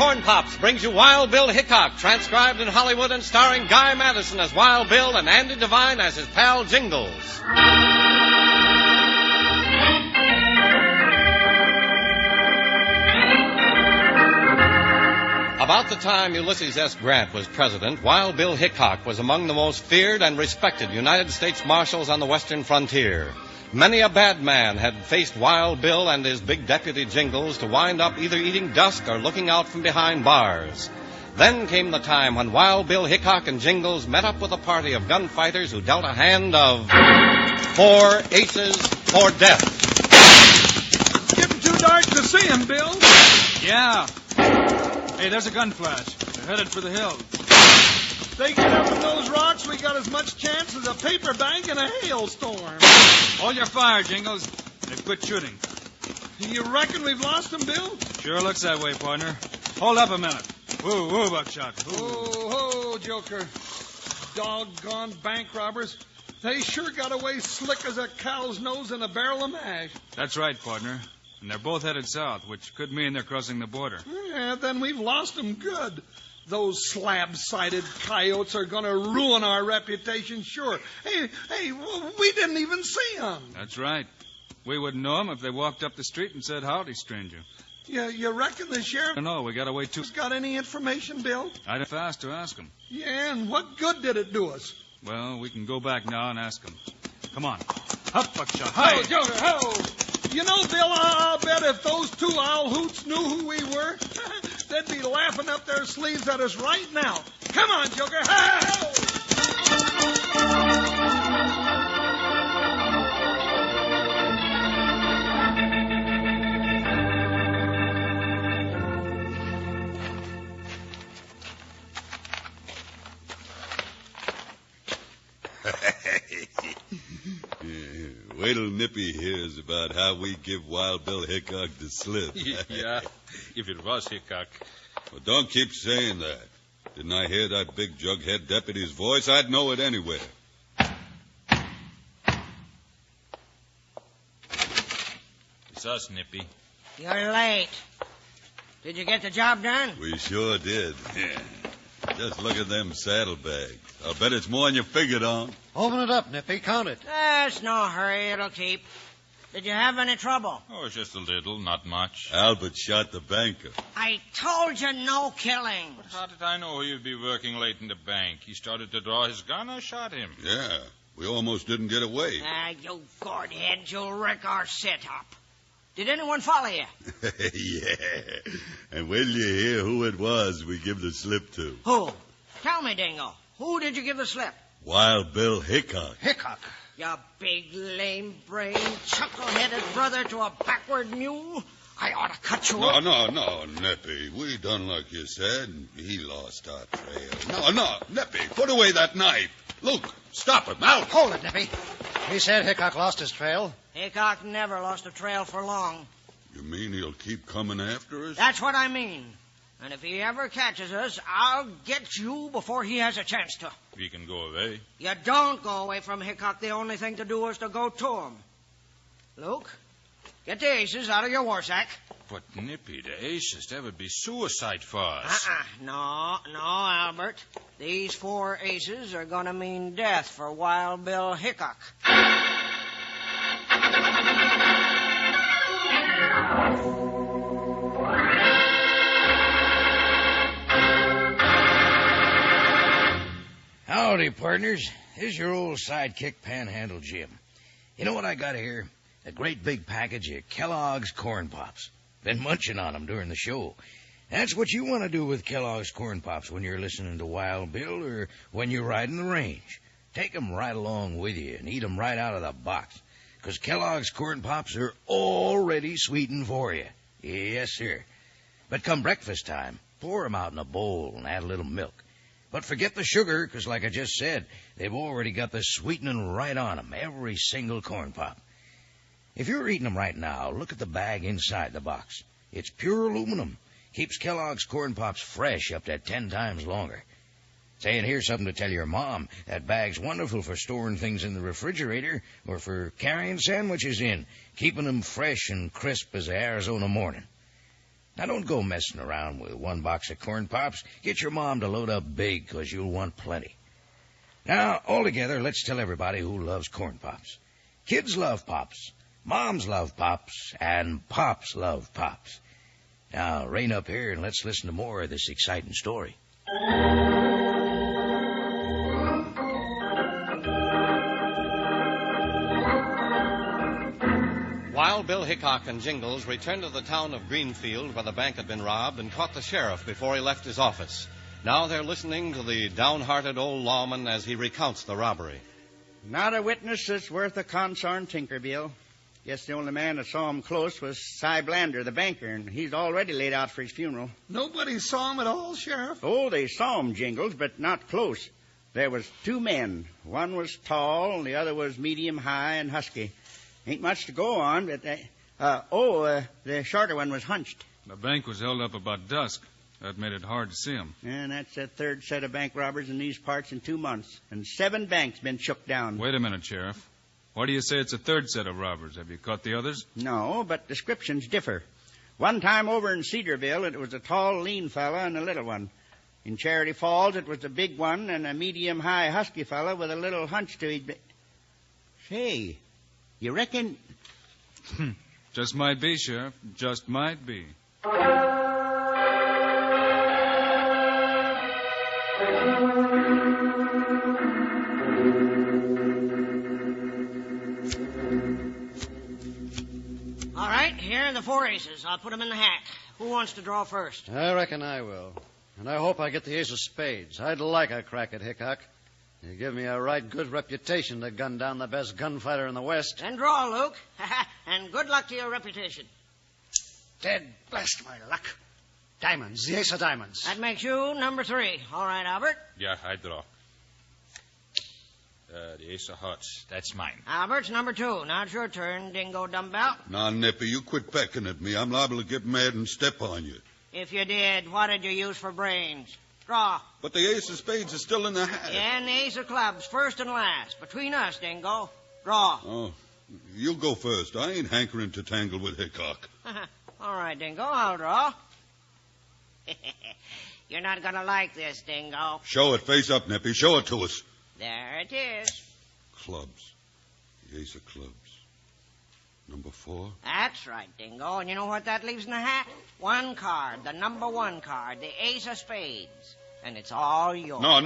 Corn Pops brings you Wild Bill Hickok, transcribed in Hollywood and starring Guy Madison as Wild Bill and Andy Devine as his pal Jingles. About the time Ulysses S. Grant was president, Wild Bill Hickok was among the most feared and respected United States marshals on the western frontier. Many a bad man had faced Wild Bill and his big deputy Jingles to wind up either eating dust or looking out from behind bars. Then came the time when Wild Bill Hickok and Jingles met up with a party of gunfighters who dealt a hand of 4 aces for death. Getting too dark to see him, Bill. Yeah. Hey, there's a gun flash. They're headed for the hill. They get up in those rocks, we got as much chance as a paper bag in a hailstorm. Hold your fire, Jingles. They've quit shooting. You reckon we've lost them, Bill? Sure looks that way, partner. Hold up a minute. Whoa, Buckshot. Oh, Joker. Doggone bank robbers. They sure got away slick as a cow's nose in a barrel of mash. That's right, partner. And they're both headed south, which could mean they're crossing the border. Yeah, then we've lost them good. Those slab-sided coyotes are going to ruin our reputation, sure. Hey, we didn't even see them. That's right. We wouldn't know them if they walked up the street and said, "Howdy, stranger." You reckon the sheriff... No, we got away too... got any information, Bill? I'd have asked to ask him. Yeah, and what good did it do us? Well, we can go back now and ask him. Come on. Up, Buckshot. Hi. Oh, Joker, ho! You know, Bill, I'll bet if those two owl hoots knew who we were, they'd be laughing up their sleeves at us right now. Come on, Joker. Ho! Wait till Nippy hears about how we give Wild Bill Hickok the slip. Yeah, if it was Hickok. Well, don't keep saying that. Didn't I hear that big jughead deputy's voice? I'd know it anywhere. It's us, Nippy. You're late. Did you get the job done? We sure did. Just look at them saddlebags. I'll bet it's more than you figured on. Open it up, Nippy. Count it. There's no hurry. It'll keep. Did you have any trouble? Oh, just a little, not much. Albert shot the banker. I told you no killing. But how did I know he'd be working late in the bank? He started to draw his gun, I shot him. Yeah, we almost didn't get away. You gourdhead, you'll wreck our setup. Did anyone follow you? Yeah. And when you hear who it was we give the slip to. Who? Tell me, Dingo. Who did you give the slip? Wild Bill Hickok. Hickok. You big, lame-brained, chuckle-headed brother to a backward mule. I ought to cut you up. No, Nippy. We done like you said. He lost our trail. No, Nippy, put away that knife. Luke, stop him. Out. Hold it, Nippy. He said Hickok lost his trail. Hickok never lost a trail for long. You mean he'll keep coming after us? That's what I mean. And if he ever catches us, I'll get you before he has a chance to. We can go away. You don't go away from Hickok. The only thing to do is to go to him. Luke, get the aces out of your war sack. But, Nippy, the aces, that would be suicide for us. No, Albert. These 4 aces are going to mean death for Wild Bill Hickok. Howdy, partners. This is your old sidekick, Panhandle Jim. You know what I got here? A great big package of Kellogg's Corn Pops. Been munching on them during the show. That's what you want to do with Kellogg's Corn Pops when you're listening to Wild Bill or when you're riding the range. Take 'em right along with you and eat 'em right out of the box. 'Cause Kellogg's Corn Pops are already sweetened for you. Yes, sir. But come breakfast time, pour 'em out in a bowl and add a little milk. But forget the sugar, 'cause like I just said, they've already got the sweetening right on 'em, every single corn pop. If you're eating 'em right now, look at the bag inside the box. It's pure aluminum. Keeps Kellogg's Corn Pops fresh up to 10 times longer. Say, and here's something to tell your mom. That bag's wonderful for storing things in the refrigerator or for carrying sandwiches in, keeping them fresh and crisp as an Arizona morning. Now, don't go messing around with one box of corn pops. Get your mom to load up big, 'cause you'll want plenty. Now, all together, let's tell everybody who loves corn pops. Kids love pops, moms love pops, and pops love pops. Now, rein up here and let's listen to more of this exciting story. Wild Bill Hickok and Jingles returned to the town of Greenfield where the bank had been robbed and caught the sheriff before he left his office. Now they're listening to the downhearted old lawman as he recounts the robbery. Not a witness that's worth a consarn tinker, Bill. Guess the only man that saw him close was Cy Blander, the banker, and he's already laid out for his funeral. Nobody saw him at all, Sheriff? Oh, they saw him, Jingles, but not close. There was two men. One was tall, and the other was medium high and husky. Ain't much to go on, but the shorter one was hunched. The bank was held up about dusk. That made it hard to see him. And that's the third set of bank robbers in these parts in 2 months. And 7 banks been shook down. Wait a minute, Sheriff. Why do you say it's a third set of robbers? Have you caught the others? No, but descriptions differ. One time over in Cedarville, it was a tall, lean fella and a little one. In Charity Falls, it was a big one and a medium-high, husky fella with a little hunch to his... Say, you reckon... Just might be, Sheriff. Just might be. All right, here are the 4 aces. I'll put them in the hack. Who wants to draw first? I reckon I will. And I hope I get the ace of spades. I'd like a crack at Hickok. You give me a right good reputation to gun down the best gunfighter in the West. Then draw, Luke. And good luck to your reputation. Dead blast my luck. Diamonds, the ace of diamonds. That makes you number 3. All right, Albert. Yeah, I draw. The ace of hearts. That's mine. Albert's number 2. Now it's your turn, Dingo Dumbbell. Now, Nippy, you quit pecking at me. I'm liable to get mad and step on you. If you did, what did you use for brains? Draw. But the ace of spades is still in the hat. Yeah, and the ace of clubs, first and last. Between us, Dingo. Draw. Oh, you go first. I ain't hankering to tangle with Hickok. All right, Dingo, I'll draw. You're not going to like this, Dingo. Show it. Face up, Nippy. Show it to us. There it is. Clubs. The ace of clubs. Number 4. That's right, Dingo. And you know what that leaves in the hat? 1 card, the number 1 card, the ace of spades. And it's all yours. No, I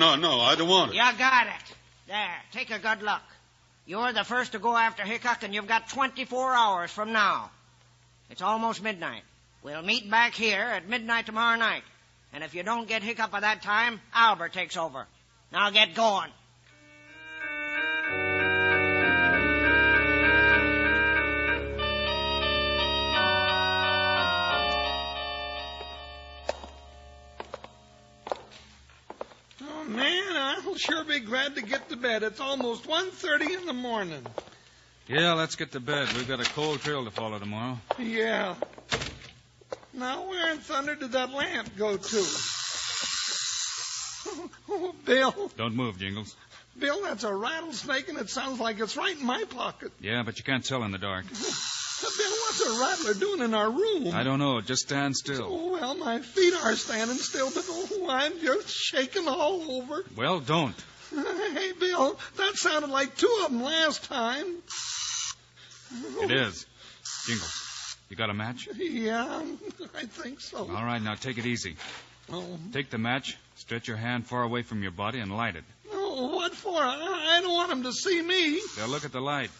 don't want it. You got it. There, take a good look. You're the first to go after Hickok, and you've got 24 hours from now. It's almost midnight. We'll meet back here at midnight tomorrow night. And if you don't get Hickok by that time, Albert takes over. Now get going. Oh, man, I'll sure be glad to get to bed. It's almost 1:30 in the morning. Yeah, let's get to bed. We've got a cold trail to follow tomorrow. Yeah. Now, where in thunder did that lamp go to? Oh, Bill. Don't move, Jingles. Bill, that's a rattlesnake, and it sounds like it's right in my pocket. Yeah, but you can't tell in the dark. Bill, what's a rattler doing in our room? I don't know. Just stand still. Oh, well, my feet are standing still, but I'm just shaking all over. Well, don't. Hey, Bill, that sounded like 2 of them last time. It is. Jingles, you got a match? Yeah, I think so. All right, now take it easy. Oh. Take the match, stretch your hand far away from your body, and light it. Oh, what for? I don't want him to see me. Now look at the light.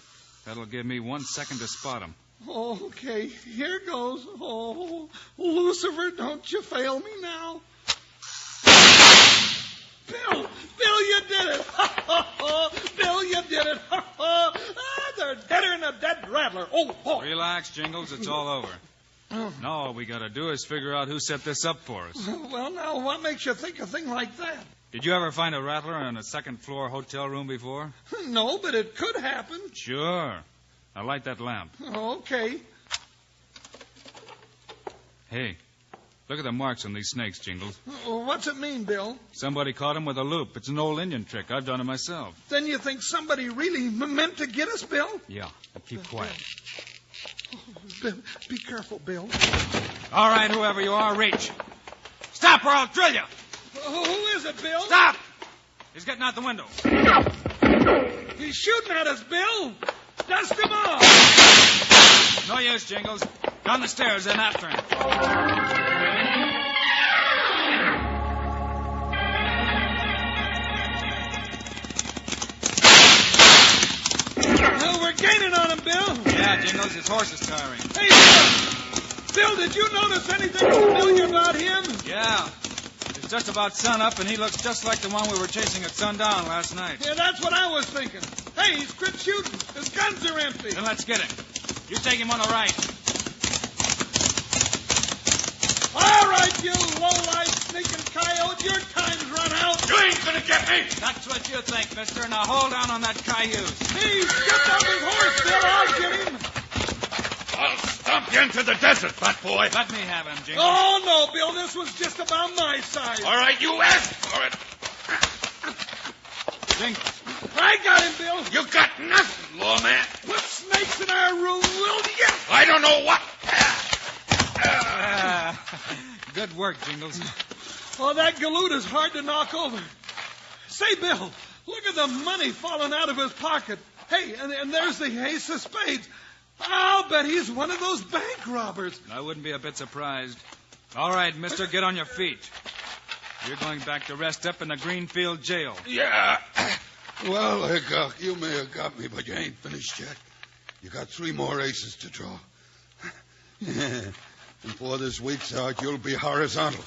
That'll give me 1 second to spot him. Okay, here goes. Oh, Lucifer, don't you fail me now. Bill, you did it. Bill, you did it. They're deader than a dead rattler. Oh. Relax, Jingles. It's all over. Now all we got to do is figure out who set this up for us. Well, now, what makes you think a thing like that? Did you ever find a rattler in a second-floor hotel room before? No, but it could happen. Sure. Now light that lamp. Okay. Hey, look at the marks on these snakes, Jingles. What's it mean, Bill? Somebody caught him with a loop. It's an old Indian trick. I've done it myself. Then you think somebody really meant to get us, Bill? Yeah. Now keep quiet. Be careful, Bill. All right, whoever you are, reach. Stop or I'll drill you. Who is it, Bill? Stop! He's getting out the window. He's shooting at us, Bill. Dust him off. No use, Jingles. Down the stairs, then after him. Well, we're gaining on him, Bill. Yeah, Jingles, his horse is tiring. Hey, Bill, did you notice anything familiar about him? Yeah. It's just about sunup, and he looks just like the one we were chasing at sundown last night. Yeah, that's what I was thinking. Hey, he's quit shooting. His guns are empty. Then let's get him. You take him on the right. All right, you low-life sneaking coyote, your time's run out. You ain't gonna get me! That's what you think, mister. Now hold on that cayuse. He skipped off his horse, Bill. I'll get him. I'll stomp you into the desert, fat boy. Let me have him, Jingles. Oh, no, Bill. This was just about my size. All right, you asked for it. Jingles. I got him, Bill. You got nothing, lawman. Put snakes in our room, will you? I don't know what. Good work, Jingles. Oh, that galoot is hard to knock over. Say, Bill, look at the money falling out of his pocket. Hey, and there's the ace of spades. I'll bet he's one of those bank robbers. I wouldn't be a bit surprised. All right, mister, get on your feet. You're going back to rest up in the Greenfield jail. Yeah. Well, Hickok, you may have got me, but you ain't finished yet. You got 3 more aces to draw. Before this week's out, you'll be horizontal.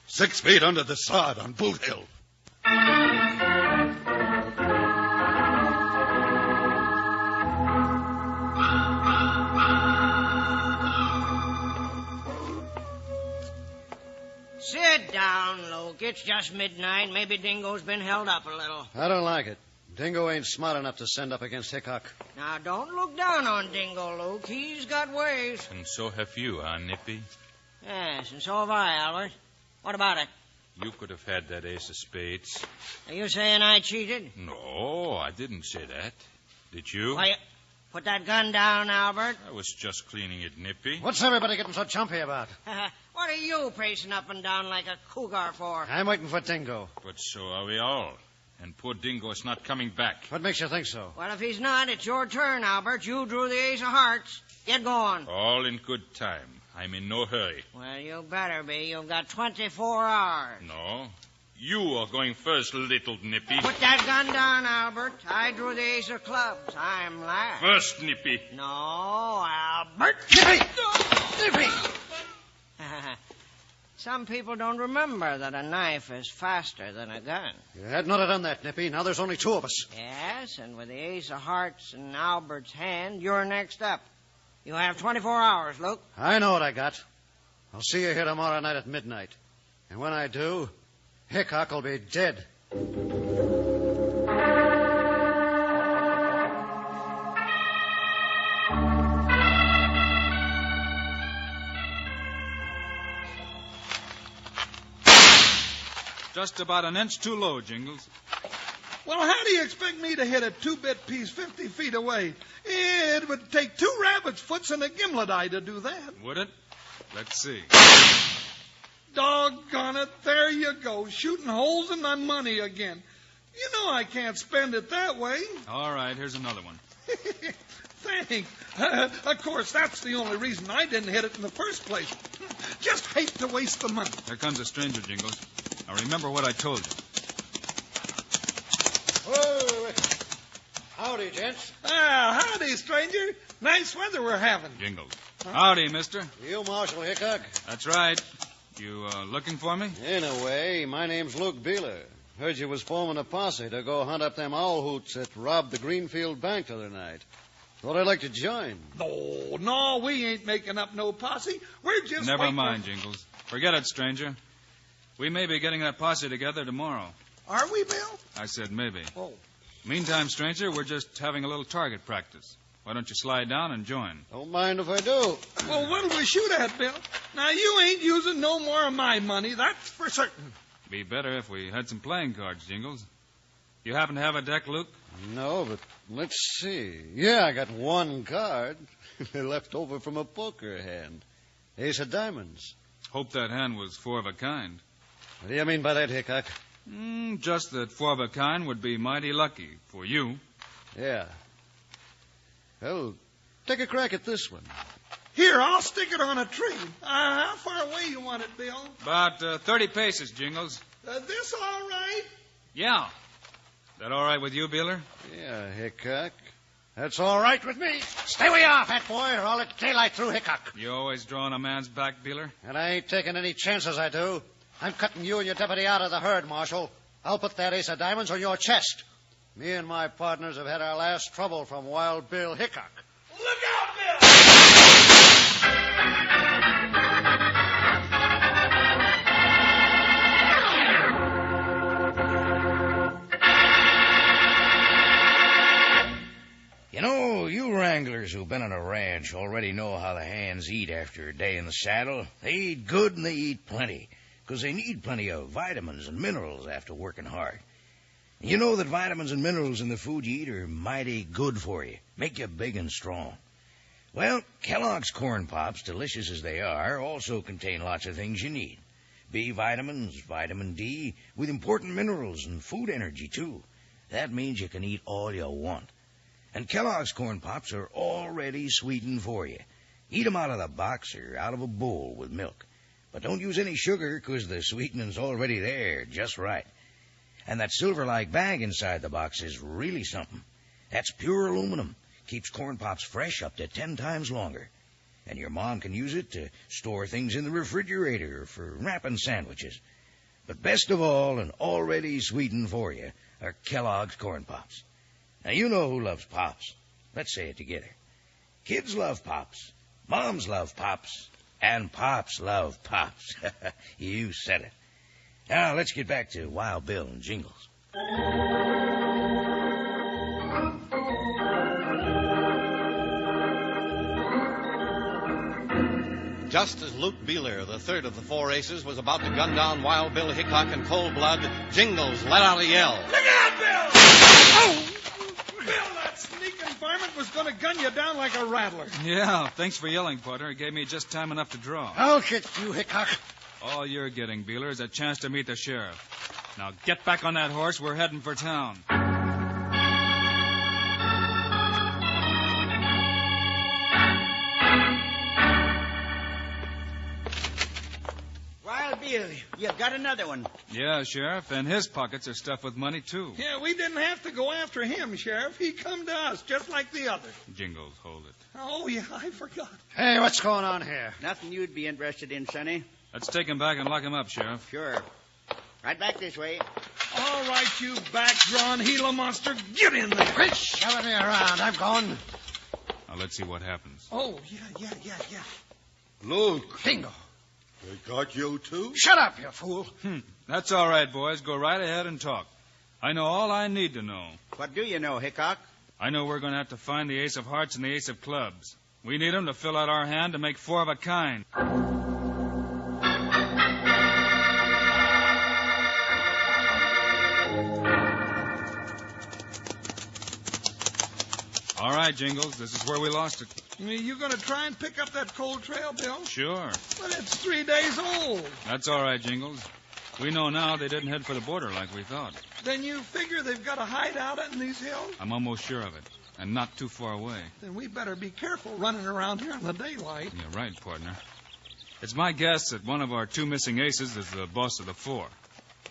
6 feet under the sod on Boot Hill. Sit down, Luke. It's just midnight. Maybe Dingo's been held up a little. I don't like it. Dingo ain't smart enough to send up against Hickok. Now, don't look down on Dingo, Luke. He's got ways. And so have you, huh, Nippy? Yes, and so have I, Albert. What about it? You could have had that ace of spades. Are you saying I cheated? No, I didn't say that. Did you? Why, put that gun down, Albert. I was just cleaning it, Nippy. What's everybody getting so chumpy about? What are you pacing up and down like a cougar for? I'm waiting for Dingo. But so are we all. And poor Dingo's not coming back. What makes you think so? Well, if he's not, it's your turn, Albert. You drew the ace of hearts. Get going. All in good time. I'm in no hurry. Well, you better be. You've got 24 hours. No. You are going first, little Nippy. Put that gun down, Albert. I drew the ace of clubs. I'm last. First, Nippy. No, Albert. Nippy! Nippy! Some people don't remember that a knife is faster than a gun. You had not have done that, Nippy. Now there's only 2 of us. Yes, and with the ace of hearts in Albert's hand, you're next up. You have 24 hours, Luke. I know what I got. I'll see you here tomorrow night at midnight. And when I do, Hickok will be dead. Just about an inch too low, Jingles. Well, how do you expect me to hit a 2-bit piece 50 feet away? It would take 2 rabbit's foots and a gimlet eye to do that. Would it? Let's see. Doggone it. There you go, shooting holes in my money again. You know I can't spend it that way. All right, here's another one. Thanks. Of course, that's the only reason I didn't hit it in the first place. Just hate to waste the money. Here comes a stranger, Jingles. Now remember what I told you. Whoa. Howdy, gents. Howdy, stranger. Nice weather we're having. Jingles. Howdy, mister. You Marshal Hickok? That's right. You looking for me? In a way. My name's Luke Beeler. Heard you was forming a posse to go hunt up them owl hoots that robbed the Greenfield Bank the other night. Thought I'd like to join. No, we ain't making up no posse. We're just Never waiting mind, Jingles. Forget it, stranger. We may be getting that posse together tomorrow. Are we, Bill? I said maybe. Oh. Meantime, stranger, we're just having a little target practice. Why don't you slide down and join? Don't mind if I do. Well, what'll we shoot at, Bill? Now, you ain't using no more of my money, that's for certain. Be better if we had some playing cards, Jingles. You happen to have a deck, Luke? No, but let's see. Yeah, I got one card. Left over from a poker hand. Ace of diamonds. Hope that hand was four of a kind. What do you mean by that, Hickok? Just that four of a kind would be mighty lucky for you. Yeah. Well, take a crack at this one. Here, I'll stick it on a tree. How far away you want it, Bill? About 30 paces, Jingles. This all right? Yeah. That all right with you, Beeler? Yeah, Hickok. That's all right with me. Stay where you are, fat boy, or I'll let daylight through Hickok. You always drawing a man's back, Beeler? And I ain't taking any chances, I do. I'm cutting you and your deputy out of the herd, Marshal. I'll put that ace of diamonds on your chest. Me and my partners have had our last trouble from Wild Bill Hickok. Look out, Bill! You know, you wranglers who've been on a ranch already know how the hands eat after a day in the saddle. They eat good and they eat plenty, 'cause they need plenty of vitamins and minerals after working hard. You know that vitamins and minerals in the food you eat are mighty good for you, make you big and strong. Well, Kellogg's Corn Pops, delicious as they are, also contain lots of things you need. B vitamins, vitamin D, with important minerals and food energy, too. That means you can eat all you want. And Kellogg's Corn Pops are already sweetened for you. Eat 'em out of the box or out of a bowl with milk. But don't use any sugar, 'cause the sweetening's already there, just right. And that silver-like bag inside the box is really something. That's pure aluminum. Keeps Corn Pops fresh up to 10 times longer. And your mom can use it to store things in the refrigerator for wrapping sandwiches. But best of all, and already sweetened for you, are Kellogg's Corn Pops. Now, you know who loves Pops. Let's say it together. Kids love Pops, moms love Pops, and Pops love Pops. You said it. Now, let's get back to Wild Bill and Jingles. Just as Luke Beeler, the third of the four aces, was about to gun down Wild Bill Hickok in cold blood, Jingles let out a yell. Look out, Bill! Oh! Bill, that sneaking varmint was going to gun you down like a rattler. Yeah, thanks for yelling, partner. It gave me just time enough to draw. I'll get you, Hickok. All you're getting, Beeler, is a chance to meet the sheriff. Now get back on that horse. We're heading for town. Wild Bill, you got another one. Yeah, Sheriff, and his pockets are stuffed with money, too. Yeah, we didn't have to go after him, Sheriff. He come to us, just like the other. Jingles, hold it. Oh, yeah, I forgot. Hey, what's going on here? Nothing you'd be interested in, Sonny. Let's take him back and lock him up, Sheriff. Sure. Right back this way. All right, you back-drawn Gila monster, get in there. Quit shoving me around. I'm going. Now, let's see what happens. Oh, yeah. Look, Bingo. they got you too? Shut up, you fool. That's all right, boys. Go right ahead and talk. I know all I need to know. What do you know, Hickok? I know we're going to have to find the ace of hearts and the ace of clubs. We need 'em to fill out our hand to make four of a kind. All right, Jingles, this is where we lost it. You going to try and pick up that cold trail, Bill? Sure. But it's 3 days old. That's all right, Jingles. We know now they didn't head for the border like we thought. Then you figure they've got a hideout in these hills? I'm almost sure of it, and not too far away. Then we better be careful running around here in the daylight. You're right, partner. It's my guess that one of our two missing aces is the boss of the four.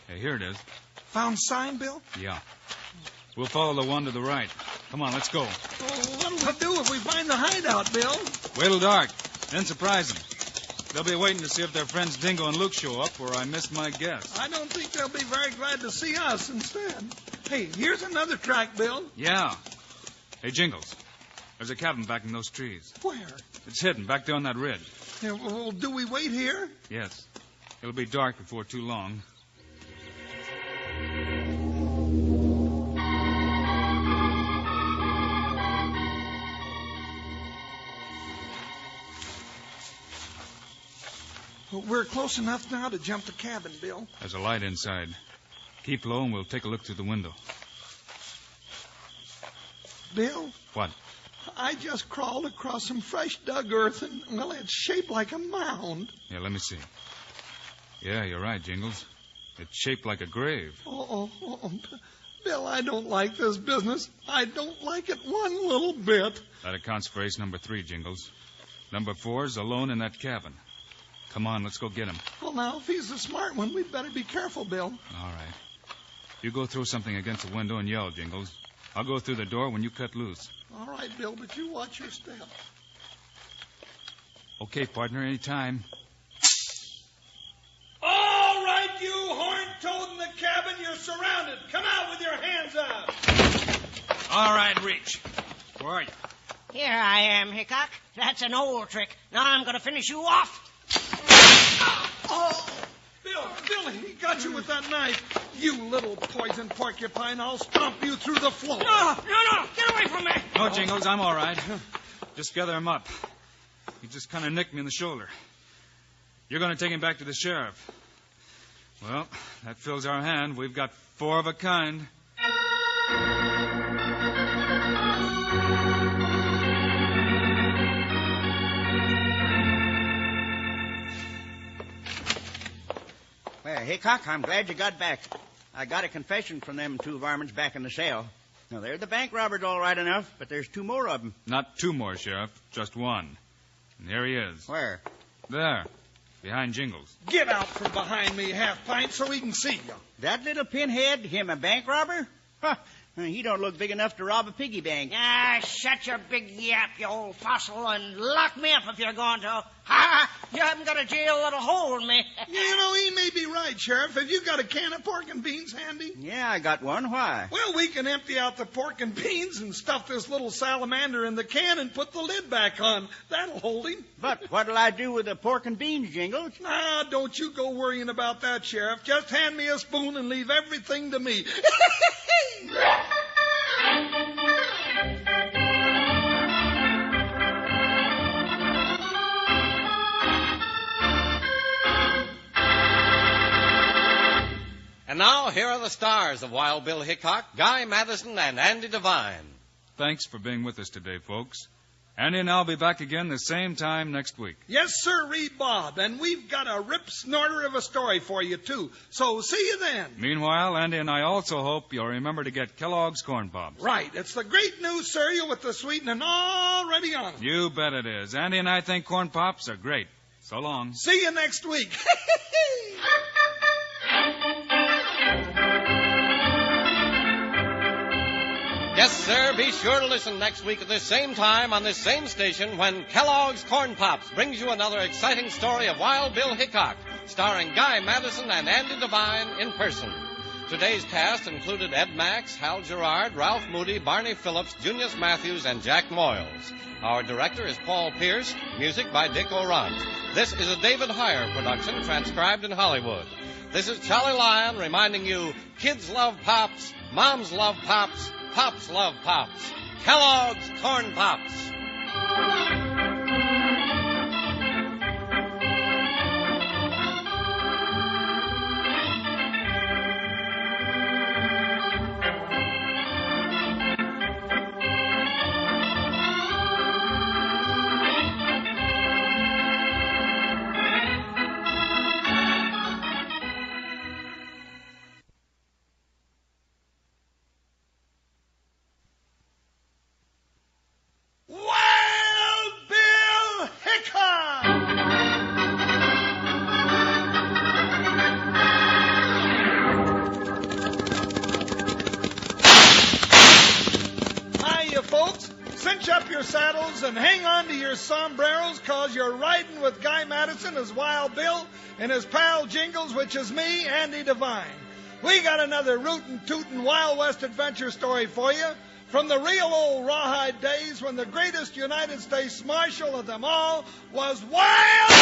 Hey, here it is. Found sign, Bill? Yeah. We'll follow the one to the right. Come on, let's go. Oh, what'll we do if we find the hideout, Bill? Wait till dark, then surprise them. They'll be waiting to see if their friends Dingo and Luke show up, or I missed my guess. I don't think they'll be very glad to see us instead. Hey, here's another track, Bill. Yeah. Hey, Jingles, there's a cabin back in those trees. Where? It's hidden back there on that ridge. Yeah, well, do we wait here? Yes. It'll be dark before too long. We're close enough now to jump the cabin, Bill. There's a light inside. Keep low and we'll take a look through the window. Bill, What? I just crawled across some fresh dug earth, and, well, it's shaped like a mound. Yeah, let me see. Yeah, you're right, Jingles. It's shaped like a grave. Oh, Bill, I don't like this business. I don't like it one little bit. That accounts for ace number 3, Jingles. Number 4's alone in that cabin. Come on, let's go get him. Well, now, if he's the smart one, we'd better be careful, Bill. All right. You go throw something against the window and yell, Jingles. I'll go through the door when you cut loose. All right, Bill, but you watch your step. Okay, partner, any time. All right, you horn-toad in the cabin, you're surrounded. Come out with your hands up. All right, reach. Where are you? Here I am, Hickok. That's an old trick. Now I'm going to finish you off. Oh, Bill, he got you with that knife. You little poison porcupine, I'll stomp you through the floor. No, get away from me. No, Jingles, I'm all right. Just gather him up. He just kind of nicked me in the shoulder. You're going to take him back to the sheriff. Well, that fills our hand. We've got 4 of a kind. Well, Hickok, I'm glad you got back. I got a confession from them 2 varmints back in the cell. Now, they're the bank robbers all right enough, but there's 2 more of them. Not 2 more, Sheriff. Just 1. And here he is. Where? There. Behind Jingles. Get out from behind me, half-pint, so we can see you. That little pinhead, him a bank robber? Huh. He don't look big enough to rob a piggy bank. Ah, shut your big yap, you old fossil, and lock me up if you're going to. Ha! You haven't got a jail that'll hold me. You know, he may be right, Sheriff. Have you got a can of pork and beans handy? Yeah, I got one. Why? Well, we can empty out the pork and beans and stuff this little salamander in the can and put the lid back on. That'll hold him. But what'll I do with the pork and beans, Jingles? Ah, don't you go worrying about that, Sheriff. Just hand me a spoon and leave everything to me. And now, here are the stars of Wild Bill Hickok, Guy Madison, and Andy Devine. Thanks for being with us today, folks. Andy and I'll be back again the same time next week. Yes, sir, Bob. And we've got a rip snorter of a story for you, too. So see you then. Meanwhile, Andy and I also hope you'll remember to get Kellogg's Corn Pops. Right. It's the great new cereal with the sweetening already on it. You bet it is. Andy and I think Corn Pops are great. So long. See you next week. Yes, sir, be sure to listen next week at this same time on this same station when Kellogg's Corn Pops brings you another exciting story of Wild Bill Hickok, starring Guy Madison and Andy Devine in person. Today's cast included Ed Max, Hal Gerard, Ralph Moody, Barney Phillips, Junius Matthews, and Jack Moyles. Our director is Paul Pierce, music by Dick Orant. This is a David Heyer production transcribed in Hollywood. This is Charlie Lyon reminding you, kids love Pops, moms love Pops, Pops love Pops. Kellogg's Corn Pops. Wild Bill Hickok! Hiya, folks. Cinch up your saddles and hang on to your sombreros, 'cause you're riding with Guy Madison as Wild Bill and his pal Jingles, which is me, Andy Devine. We got another rootin' tootin' Wild West adventure story for you from the real old rawhide days when the greatest United States Marshal of them all was Wild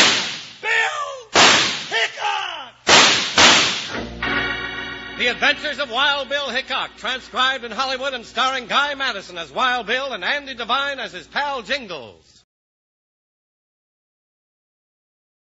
Bill Hickok! The Adventures of Wild Bill Hickok, transcribed in Hollywood and starring Guy Madison as Wild Bill and Andy Devine as his pal Jingles.